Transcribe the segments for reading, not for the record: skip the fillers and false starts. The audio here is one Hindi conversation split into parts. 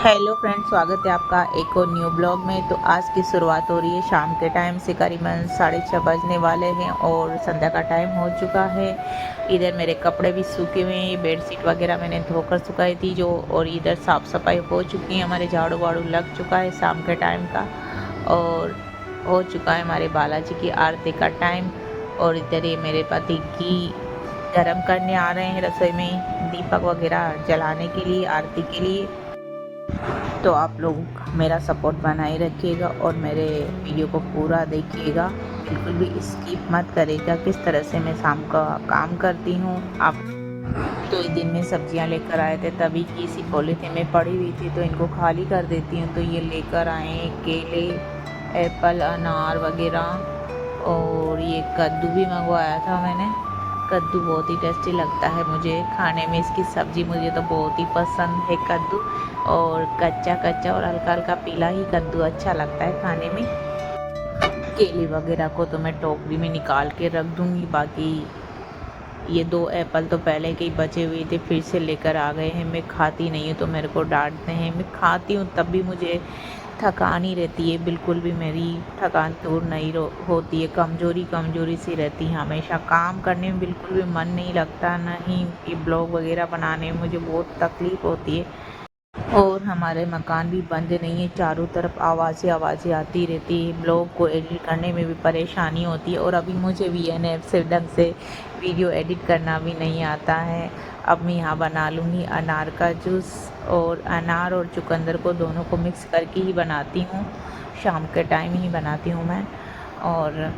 हेलो फ्रेंड्स, स्वागत है आपका एक और न्यू ब्लॉग में। तो आज की शुरुआत हो रही है शाम के टाइम से। करीबन 6:30 बजने वाले हैं और संध्या का टाइम हो चुका है। इधर मेरे कपड़े भी सूखे हुए हैं, बेडशीट वगैरह मैंने धोकर सुखाई थी जो, और इधर साफ़ सफाई हो चुकी है, हमारे झाड़ू वाड़ू लग चुका है शाम के टाइम का, और हो चुका है हमारे बालाजी की आरती का टाइम। और इधर ये मेरे पति घी गरम करने आ रहे हैं रसोई में, दीपक वगैरह जलाने के लिए, आरती के लिए। तो आप लोग मेरा सपोर्ट बनाए रखिएगा और मेरे वीडियो को पूरा देखिएगा, बिल्कुल भी स्किप मत करिएगा। किस तरह से मैं शाम का काम करती हूँ आप। तो इस दिन में सब्जियाँ लेकर आए थे, तभी की सी पॉलीथीन में पड़ी हुई थी, तो इनको खाली कर देती हूँ। तो ये लेकर आए केले, एप्पल, अनार वगैरह, और ये कद्दू भी मंगवाया था मैंने। कद्दू बहुत ही टेस्टी लगता है मुझे खाने में, इसकी सब्ज़ी मुझे तो बहुत ही पसंद है कद्दू। और कच्चा कच्चा और हल्का हल्का पीला ही कद्दू अच्छा लगता है खाने में। केले वगैरह को तो मैं टोकरी में निकाल के रख दूँगी। बाकी ये 2 एप्पल तो पहले के ही बचे हुए थे, फिर से लेकर आ गए हैं। मैं खाती नहीं हूँ तो मेरे को डांटते हैं, मैं खाती हूँ तब भी मुझे थकान ही रहती है, बिल्कुल भी मेरी थकान दूर नहीं होती है। कमज़ोरी कमज़ोरी सी रहती है, हमेशा काम करने में बिल्कुल भी मन नहीं लगता, ना ही ये ब्लॉग वगैरह बनाने में मुझे बहुत तकलीफ़ होती है। और हमारे मकान भी बंद नहीं है, चारों तरफ आवाज़ें आती रहती है, ब्लॉग को एडिट करने में भी परेशानी होती है। और अभी मुझे वीएनएफ से ढंग से वीडियो एडिट करना भी नहीं आता है। अब मैं यहाँ बना लूँगी अनार का जूस, और अनार और चुकंदर को दोनों को मिक्स करके ही बनाती हूँ, शाम के टाइम ही बनाती हूँ मैं। और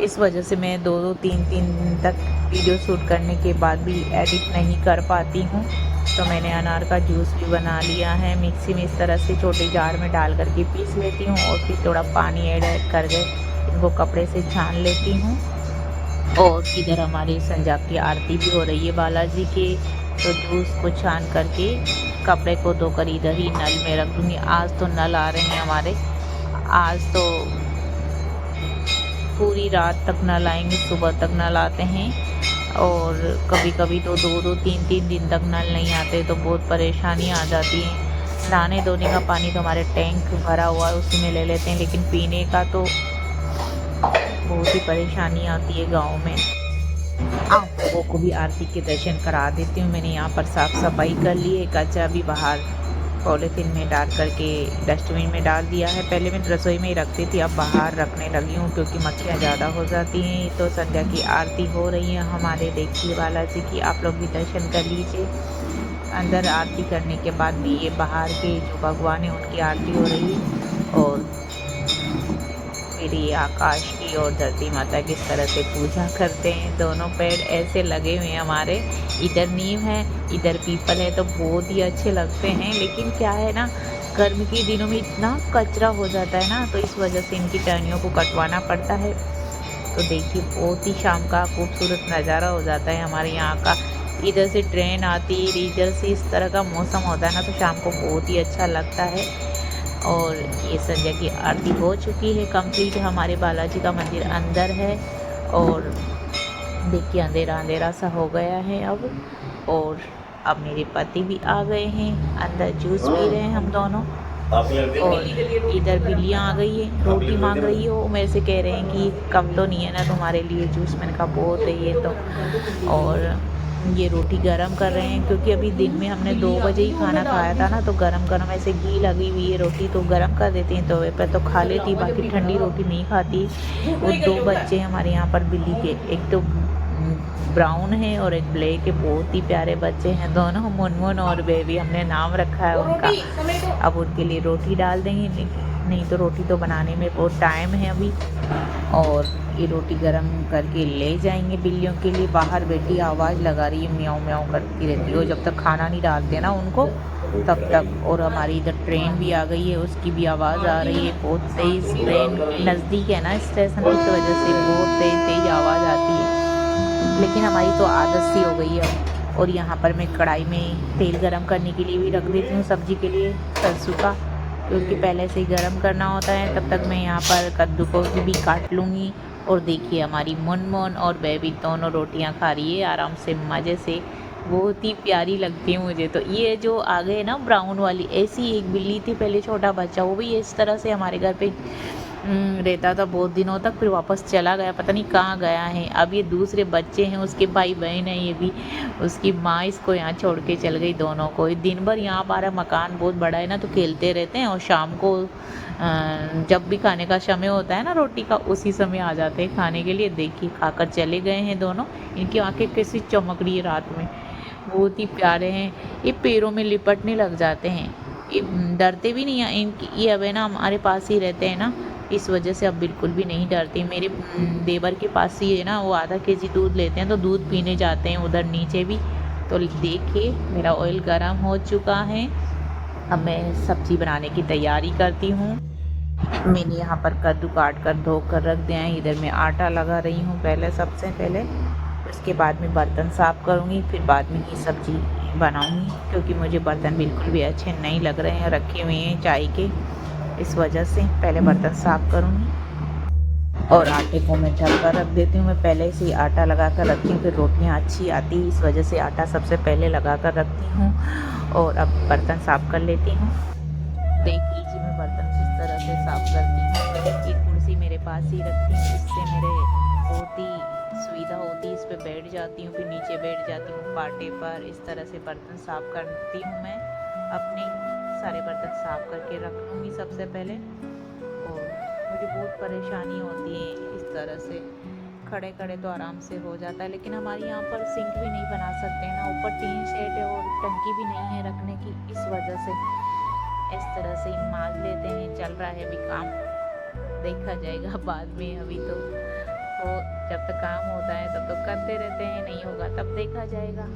इस वजह से मैं 2-2 3-3 दिन तक वीडियो शूट करने के बाद भी एडिट नहीं कर पाती हूँ। तो मैंने अनार का जूस भी बना लिया है, मिक्सी में इस तरह से छोटे जार में डाल करके पीस लेती हूँ, और फिर थोड़ा पानी ऐड करके इनको कपड़े से छान लेती हूँ। और इधर हमारी संध्या की आरती भी हो रही है बालाजी के, तो जूस को छान करके कपड़े को धोकर इधर ही नल में रख दूँगी। आज तो नल आ रहे हैं हमारे, आज तो पूरी रात तक नल आएंगे, सुबह तक नल आते हैं। और कभी कभी तो 2-2 3-3 दिन तक नल नहीं आते, तो बहुत परेशानी आ जाती है। नहाने धोने का पानी तो हमारे टैंक भरा हुआ है, उसी में ले लेते हैं, लेकिन पीने का तो बहुत ही परेशानी आती है गाँव में। आप लोगों को भी आरती के दर्शन करा देती हूँ। मैंने यहाँ पर साफ़ सफाई कर ली है, कचरा भी बाहर पॉलीथीन में डाल करके डस्टबिन में डाल दिया है। पहले मैं रसोई में ही रखती थी, अब बाहर रखने लगी हूँ क्योंकि मक्खियाँ ज़्यादा हो जाती हैं। तो संध्या की आरती हो रही है हमारे, देखिए बालाजी की, आप लोग भी दर्शन कर लीजिए। अंदर आरती करने के बाद भी ये बाहर के जो भगवान हैं उनकी आरती हो रही है। और फिर ये आकाश की और धरती माता किस तरह से पूजा करते हैं। दोनों पेड़ ऐसे लगे हुए हैं हमारे, इधर नीम है इधर पीपल है, तो बहुत ही अच्छे लगते हैं। लेकिन क्या है ना, गर्मी के दिनों में इतना कचरा हो जाता है ना, तो इस वजह से इनकी टहनियों को कटवाना पड़ता है। तो देखिए बहुत ही शाम का खूबसूरत नज़ारा हो जाता है हमारे यहाँ का। इधर से ट्रेन आती है, इधर से इस तरह का मौसम होता है ना, तो शाम को बहुत ही अच्छा लगता है। और ये संध्या की आरती हो चुकी है कंप्लीट, हमारे बालाजी का मंदिर अंदर है। और देखिए अंधेरा अंधेरा सा हो गया है अब। और अब मेरे पति भी आ गए हैं, अंदर जूस पी रहे हैं हम दोनों। और इधर बिल्लियाँ आ गई है, रोटी मांग रही है, वो मेरे से कह रहे हैं कि कम तो नहीं है ना तुम्हारे लिए जूस। मैंने कहा बहुत है ये तो। और ये रोटी गरम कर रहे हैं क्योंकि अभी दिन में हमने 2 बजे ही खाना खाया था ना, तो गरम गरम ऐसे घी लगी हुई है रोटी, तो गरम कर देते हैं तवे पर, तो खा लेती, बाकी ठंडी रोटी नहीं खाती। वो 2 बच्चे हैं हमारे यहाँ पर बिल्ली के, एक तो ब्राउन है और एक ब्लैक है, बहुत ही प्यारे बच्चे हैं दोनों, मुनमुन और बेबी हमने नाम रखा है उनका। अब उनके लिए रोटी डाल देंगे, नहीं तो रोटी तो बनाने में बहुत टाइम है अभी। और ये रोटी गरम करके ले जाएंगे बिल्लियों के लिए। बाहर बेटी आवाज़ लगा रही है, म्याऊं म्याऊं करती रहती है, जब तक खाना नहीं डालते ना उनको तब तक। और हमारी इधर ट्रेन भी आ गई है, उसकी भी आवाज़ आ रही है बहुत तेज़। ट्रेन नज़दीक है ना स्टेशन, इस वजह से बहुत तेज़ तेज़ आवाज़ आती है, लेकिन हमारी तो आदत सी हो गई है अब। और यहाँ पर मैं कढ़ाई में तेल गरम करने के लिए भी रख देती हूँ सब्ज़ी के लिए, सरसों का, क्योंकि पहले से ही गरम करना होता है। तब तक मैं यहाँ पर कद्दू को भी काट लूँगी। और देखिए हमारी मुनमुन और बेबी दोनों रोटियाँ खा रही है आराम से, मज़े से। बहुत ही प्यारी लगती है मुझे। तो ये जो आगे है ना ब्राउन वाली, ऐसी एक बिल्ली थी पहले, छोटा बच्चा, वो भी इस तरह से हमारे घर पे रहता था बहुत दिनों तक, फिर वापस चला गया, पता नहीं कहाँ गया है। अब ये दूसरे बच्चे हैं, उसके भाई बहन है, ये भी उसकी माँ इसको यहाँ छोड़ के चल गई दोनों को। दिन भर यहाँ हमारा मकान बहुत बड़ा है ना, तो खेलते रहते हैं, और शाम को जब भी खाने का समय होता है ना रोटी का, उसी समय आ जाते हैं खाने के लिए। देखिए खाकर चले गए हैं दोनों। इनकी आंखें कैसी चमक रही है रात में, बहुत ही प्यारे हैं। ये पैरों में लिपटने लग जाते हैं, ये डरते भी नहीं हैं। इनकी ये अब है ना हमारे पास ही रहते हैं ना, इस वजह से अब बिल्कुल भी नहीं डरती। मेरे देवर के पास ही है ना, वो आधा केजी दूध लेते हैं, तो दूध पीने जाते हैं उधर नीचे भी। तो देखिए मेरा ऑयल गर्म हो चुका है, अब मैं सब्जी बनाने की तैयारी करती हूँ। मैंने यहाँ पर कद्दू काट कर धो कर रख दिया है। इधर मैं आटा लगा रही हूँ पहले, सबसे पहले। उसके बाद में बर्तन साफ़ करूँगी, फिर बाद में ही सब्जी बनाऊँगी, क्योंकि मुझे बर्तन बिल्कुल भी अच्छे नहीं लग रहे हैं रखे हुए हैं चाय के, इस वजह से पहले बर्तन साफ़ करूँगी। और आटे को मैं ढक कर रख देती हूँ। मैं पहले से ही आटा लगा कर रखती हूँ, फिर रोटियाँ अच्छी आती, इस वजह से आटा सबसे पहले लगा कर रखती हूँ। और अब बर्तन साफ़ कर लेती हूँ। देख लीजिए मैं बर्तन किस तरह से साफ़ करती हूँ। एक कुर्सी मेरे पास ही रखती हूँ, इससे मेरे बहुत ही सुविधा होती है। इस पर बैठ जाती हूँ, फिर नीचे बैठ जाती हूँ पाटे पर। इस तरह से बर्तन साफ़ करती हूँ मैं अपने। सारे बर्तन साफ़ करके रख लूँगी सबसे पहले। और मुझे बहुत परेशानी होती है इस तरह से, खड़े खड़े तो आराम से हो जाता है, लेकिन हमारे यहाँ पर सिंक भी नहीं बना सकते ना, ऊपर टीन शेड है और टंकी भी नहीं है रखने की, इस वजह से इस तरह से ही मांज लेते हैं। चल रहा है अभी काम, देखा जाएगा बाद में। अभी तो जब तक काम होता है तब तो करते रहते हैं, नहीं होगा तब देखा जाएगा।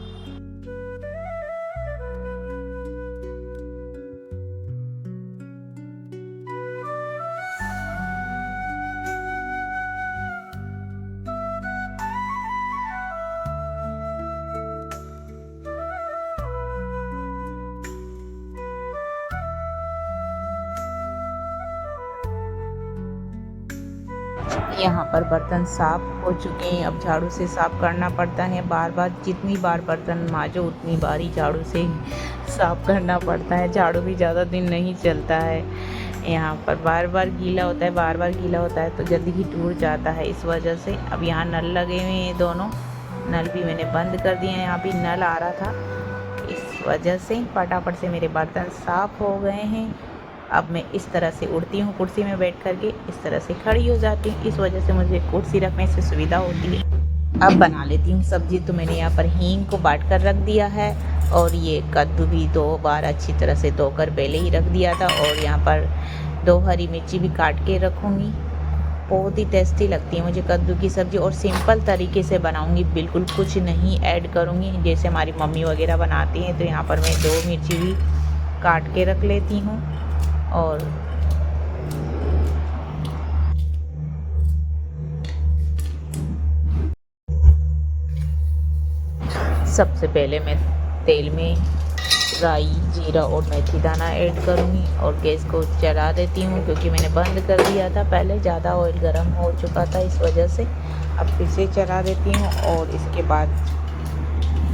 यहाँ पर बर्तन साफ़ हो चुके हैं, अब झाड़ू से साफ़ करना पड़ता है बार बार। जितनी बार बर्तन मांजो उतनी बार ही झाड़ू से साफ़ करना पड़ता है, झाड़ू भी ज़्यादा दिन नहीं चलता है। यहाँ पर बार बार गीला होता है, बार बार गीला होता है तो जल्दी ही टूट जाता है, इस वजह से। अब यहाँ नल लगे हुए हैं, दोनों नल भी मैंने बंद कर दिए हैं। यहाँ भी नल आ रहा था, इस वजह से फटाफट से मेरे बर्तन साफ़ हो गए हैं। अब मैं इस तरह से उड़ती हूँ, कुर्सी में बैठ करके इस तरह से खड़ी हो जाती हूँ, इस वजह से मुझे कुर्सी रखने से सुविधा होती है। अब बना लेती हूँ सब्ज़ी। तो मैंने यहाँ पर हींग को बांट कर रख दिया है, और ये कद्दू भी 2 बार अच्छी तरह से धोकर पहले ही रख दिया था। और यहाँ पर 2 हरी मिर्ची भी काट के रखूँगी। बहुत ही टेस्टी लगती है मुझे कद्दू की सब्ज़ी, और सिंपल तरीके से बनाऊँगी, बिल्कुल कुछ नहीं ऐड करूँगी जैसे हमारी मम्मी वगैरह बनाती हैं। तो यहाँ पर मैं 2 मिर्ची भी काट के रख लेती हूँ। और सबसे पहले मैं तेल में राई, जीरा और मेथी दाना ऐड करूँगी, और गैस को चला देती हूँ, क्योंकि मैंने बंद कर दिया था पहले, ज़्यादा ऑयल गर्म हो चुका था इस वजह से। अब फिर से चला देती हूँ, और इसके बाद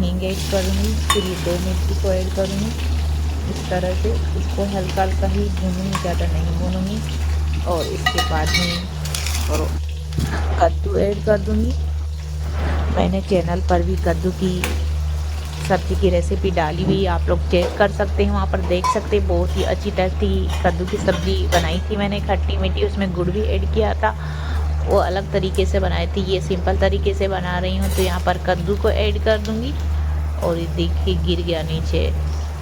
हींग ऐड करूँगी, फिर ये 2 मिर्ची को ऐड करूँगी। इस तरह से इसको हल्का हल्का ही भूनूंगी, ज़्यादा नहीं भूनूंगी। और इसके बाद में और कद्दू ऐड कर दूँगी। मैंने चैनल पर भी कद्दू की सब्ज़ी की रेसिपी डाली हुई, आप लोग चेक कर सकते हैं, वहाँ पर देख सकते हैं। बहुत ही अच्छी टेस्टी कद्दू की सब्ज़ी बनाई थी मैंने, खट्टी मीठी, उसमें गुड़ भी ऐड किया था। वो अलग तरीके से बनाई थी, ये सिंपल तरीके से बना रही हूँ। तो यहाँ पर कद्दू को ऐड कर दूँगी, और ये देखिए गिर गया नीचे।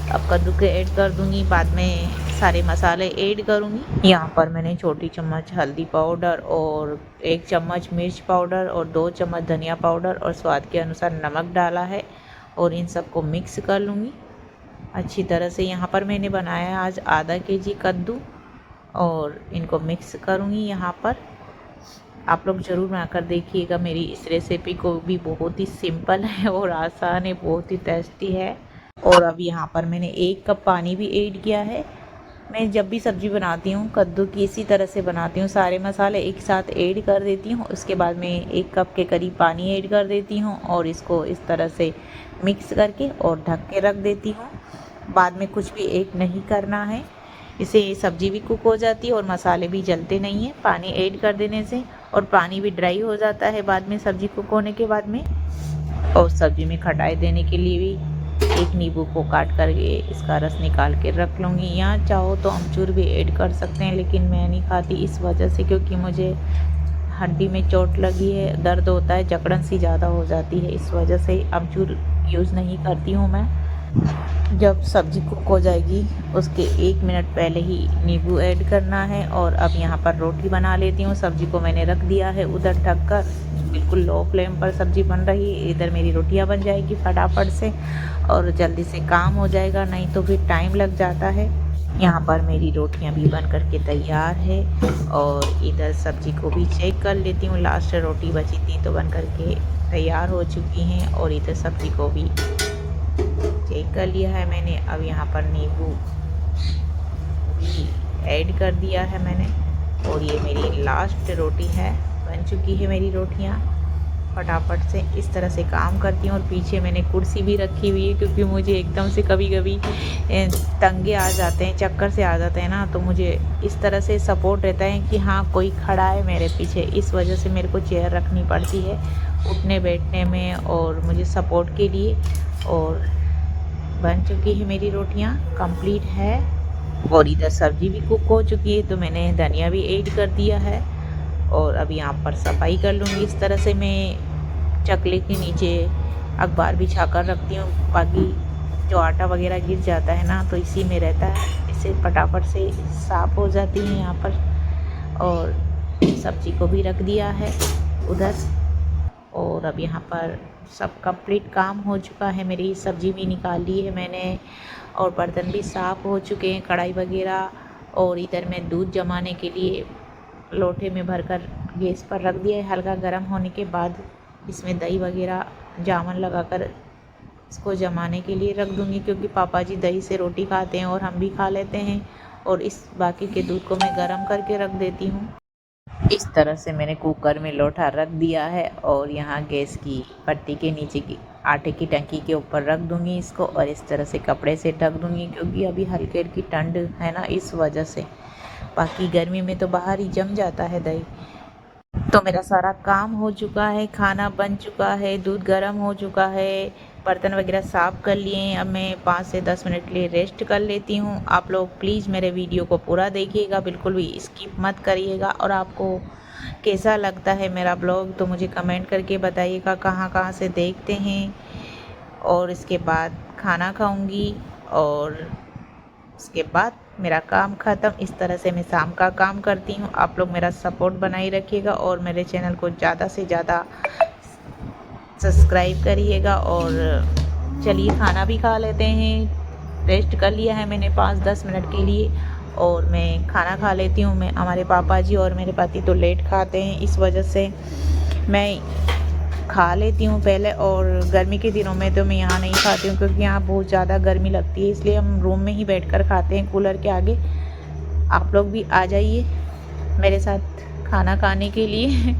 अब कद्दू के ऐड कर दूँगी, बाद में सारे मसाले ऐड करूँगी। यहाँ पर मैंने छोटी चम्मच हल्दी पाउडर, और 1 चम्मच मिर्च पाउडर, और 2 चम्मच धनिया पाउडर, और स्वाद के अनुसार नमक डाला है। और इन सबको मिक्स कर लूँगी अच्छी तरह से। यहाँ पर मैंने बनाया है आज आधा केजी कद्दू, और इनको मिक्स करूँगी यहाँ पर। आप लोग ज़रूर बनाकर देखिएगा, मेरी इस रेसिपी को भी बहुत ही सिंपल है और आसान है, बहुत ही टेस्टी है। और अब यहाँ पर मैंने 1 कप पानी भी ऐड किया है, मैं जब भी सब्ज़ी बनाती हूँ कद्दू की इसी तरह से बनाती हूँ। सारे मसाले एक साथ ऐड कर देती हूँ, उसके बाद में 1 कप के करीब पानी ऐड कर देती हूँ और इसको इस तरह से मिक्स करके और ढक के रख देती हूँ। बाद में कुछ भी ऐड नहीं करना है, इससे सब्ज़ी भी कुक हो जाती है और मसाले भी जलते नहीं हैं पानी ऐड कर देने से, और पानी भी ड्राई हो जाता है बाद में सब्ज़ी कुक होने के बाद में। और सब्ज़ी में खटाई देने के लिए भी 1 नींबू को काट करके इसका रस निकाल के रख लूँगी। या चाहो तो अमचूर भी ऐड कर सकते हैं, लेकिन मैं नहीं खाती इस वजह से क्योंकि मुझे हड्डी में चोट लगी है, दर्द होता है, जकड़न सी ज़्यादा हो जाती है, इस वजह से अमचूर यूज़ नहीं करती हूँ मैं। जब सब्ज़ी कुक हो जाएगी उसके 1 मिनट पहले ही नींबू ऐड करना है। और अब यहाँ पर रोटी बना लेती हूँ। सब्ज़ी को मैंने रख दिया है उधर ढक कर, बिल्कुल लो फ्लेम पर सब्ज़ी बन रही है। इधर मेरी रोटियाँ बन जाएगी फटाफट से और जल्दी से काम हो जाएगा, नहीं तो फिर टाइम लग जाता है। यहाँ पर मेरी रोटियाँ भी बन कर के तैयार है और इधर सब्ज़ी को भी चेक कर लेती हूँ। लास्ट रोटी बची थी तो बन कर के तैयार हो चुकी हैं और इधर सब्ज़ी को भी चेक कर लिया है मैंने। अब यहाँ पर नींबू भी ऐड कर दिया है मैंने और ये मेरी लास्ट रोटी है, बन चुकी है मेरी रोटियाँ। फटाफट से इस तरह से काम करती हूँ और पीछे मैंने कुर्सी भी रखी हुई है क्योंकि मुझे एकदम से कभी कभी तंगे आ जाते हैं, चक्कर से आ जाते हैं ना, तो मुझे इस तरह से सपोर्ट रहता है कि हाँ कोई खड़ा है मेरे पीछे, इस वजह से मेरे को चेयर रखनी पड़ती है उठने बैठने में और मुझे सपोर्ट के लिए। और बन चुकी है मेरी रोटियाँ, कंप्लीट है और इधर सब्ज़ी भी कुक हो चुकी है तो मैंने धनिया भी ऐड कर दिया है। और अब यहाँ पर सफाई कर लूँगी। इस तरह से मैं चकले के नीचे अखबार बिछा कर रखती हूँ, बाकी जो आटा वगैरह गिर जाता है ना तो इसी में रहता है, इससे फटाफट से साफ़ हो जाती है यहाँ पर। और सब्ज़ी को भी रख दिया है उधर और अब यहाँ पर सब कंप्लीट काम हो चुका है। मेरी सब्ज़ी भी निकाल ली है मैंने और बर्तन भी साफ़ हो चुके हैं, कढ़ाई वगैरह। और इधर मैं दूध जमाने के लिए लोटे में भरकर गैस पर रख दिया है। हल्का गर्म होने के बाद इसमें दही वगैरह जामन लगाकर इसको जमाने के लिए रख दूँगी क्योंकि पापा जी दही से रोटी खाते हैं और हम भी खा लेते हैं। और इस बाकी के दूध को मैं गर्म करके रख देती हूँ। इस तरह से मैंने कुकर में लोटा रख दिया है और यहाँ गैस की पट्टी के नीचे की आटे की टंकी के ऊपर रख दूँगी इसको और इस तरह से कपड़े से ढक दूँगी क्योंकि अभी हल्की हल्की ठंड है ना, इस वजह से। बाकी गर्मी में तो बाहर ही जम जाता है दही। तो मेरा सारा काम हो चुका है, खाना बन चुका है, दूध गर्म हो चुका है, बर्तन वगैरह साफ़ कर लिए हैं। अब मैं 5 से 10 मिनट के लिए रेस्ट कर लेती हूँ। आप लोग प्लीज़ मेरे वीडियो को पूरा देखिएगा, बिल्कुल भी स्किप मत करिएगा। और आपको कैसा लगता है मेरा ब्लॉग तो मुझे कमेंट करके बताइएगा कहाँ कहाँ से देखते हैं। और इसके बाद खाना खाऊँगी और उसके बाद मेरा काम ख़त्म। इस तरह से मैं शाम का काम करती हूँ। आप लोग मेरा सपोर्ट बनाए रखिएगा और मेरे चैनल को ज़्यादा से ज़्यादा सब्सक्राइब करिएगा। और चलिए खाना भी खा लेते हैं। रेस्ट कर लिया है मैंने 5-10 मिनट के लिए और मैं खाना खा लेती हूँ। मैं हमारे पापा जी और मेरे पति तो लेट खाते हैं, इस वजह से मैं खा लेती हूँ पहले। और गर्मी के दिनों में तो मैं यहाँ नहीं खाती हूँ क्योंकि यहाँ बहुत ज़्यादा गर्मी लगती है, इसलिए हम रूम में ही बैठकर खाते हैं कूलर के आगे। आप लोग भी आ जाइए मेरे साथ खाना खाने के लिए।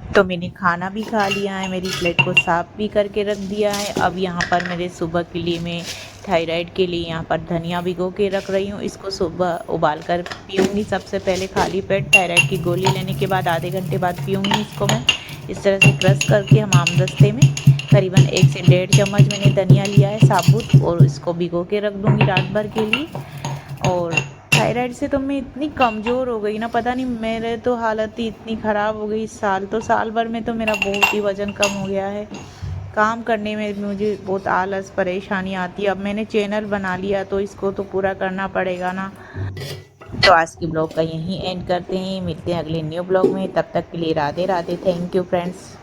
तो मैंने खाना भी खा लिया है, मेरी प्लेट को साफ़ भी करके रख दिया है। अब यहाँ पर मेरे सुबह के लिए मैं थायराइड के लिए यहाँ पर धनिया भिगो के रख रही हूँ। इसको सुबह उबाल कर पीऊँगी सबसे पहले खाली पेट। थायराइड की गोली लेने के बाद आधे घंटे बाद पीऊँगी इसको मैं। इस तरह से क्रश करके हम आमदस्ते में करीबन 1 से 1.5 चम्मच मैंने धनिया लिया है साबुत और इसको भिगो के रख दूँगी रात भर के लिए। और थायराइड से तो मैं इतनी कमज़ोर हो गई ना, पता नहीं, मेरे तो हालत ही इतनी ख़राब हो गई। साल भर में तो मेरा बहुत ही वज़न कम हो गया है। काम करने में मुझे बहुत आलस परेशानी आती है। अब मैंने चैनल बना लिया तो इसको तो पूरा करना पड़ेगा ना। तो आज की ब्लॉग का यहीं एंड करते हैं, मिलते हैं अगले न्यू ब्लॉग में। तब तक के लिए Radhe Radhe, thank you friends.